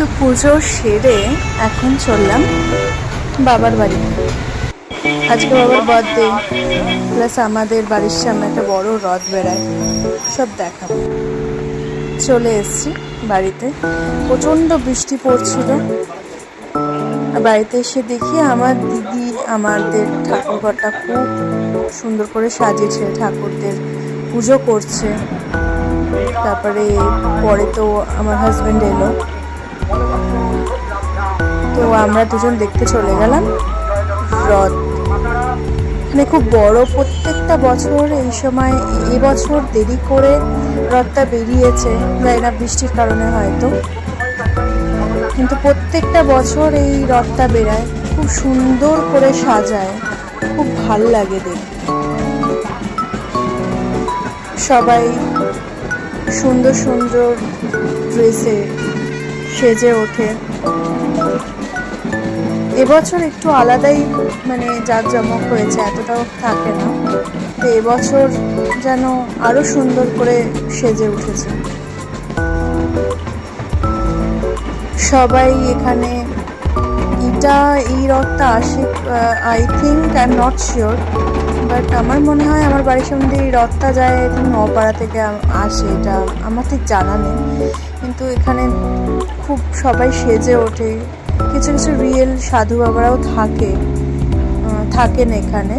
তো পুজো সেরে এখন চললাম বাবার বাড়িতে। আজকে বাবার বার্থডে, প্লাস আমাদের বাড়ির সামনে একটা বড় রথ বেড়ায়, সব দেখাবো। চলে এসছি বাড়িতে, প্রচণ্ড বৃষ্টি পড়ছিল। বাড়িতে এসে দেখি আমার দিদি আমাদের ঠাকুরঘরটা খুব সুন্দর করে সাজিয়েছে, ঠাকুরদের পুজো করছে। তারপরে পরে তো আমার হাজব্যান্ড এলো, তো আমরা দুজন দেখতে চলে গেলাম রথ। এখানে খুব বড়, প্রত্যেকটা বছর এই সময়, এবছর দেরি করে রথটা বেরিয়েছে, জানি না বৃষ্টির কারণে হয়তো, কিন্তু প্রত্যেকটা বছর এই রথটা বেরায়, খুব সুন্দর করে সাজায়, খুব ভাল লাগে দেখতে। সবাই সুন্দর সুন্দর ড্রেসে সেজে ওঠে। এবছর একটু আলাদাই, মানে জাঁকজমক হয়েছে, এতটাও থাকে না। তো এবছর যেন আরো সুন্দর করে সেজে উঠেছে সবাই। এখানে এই রথটা আসে, I think, I am not sure, but আমার মনে হয় আমার বাড়ির সামনে এই রথটা যায়, আই থিঙ্ক নপাড়া থেকে আসে, এটা আমার ঠিক জানা নেই। কিন্তু এখানে খুব সবাই সেজে ওঠে, কিছু কিছু রিয়েল সাধু বাবারাও থাকেন এখানে,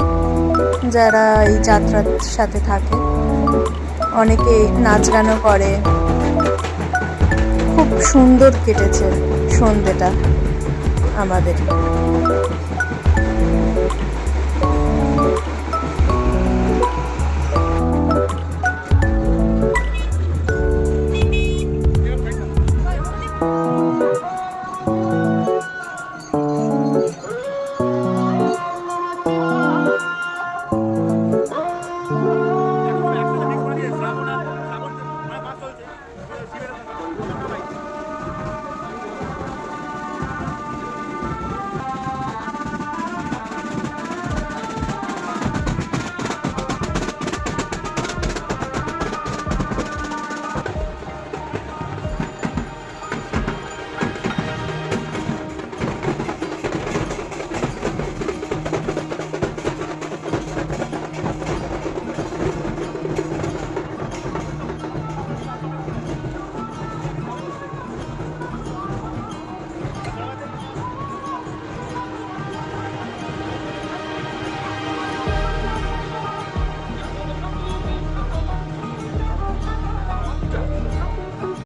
যারা এই যাত্রার সাথে থাকে। অনেকে নাচ গানও করে। খুব সুন্দর কেটেছে সন্ধ্যেটা আমাদের।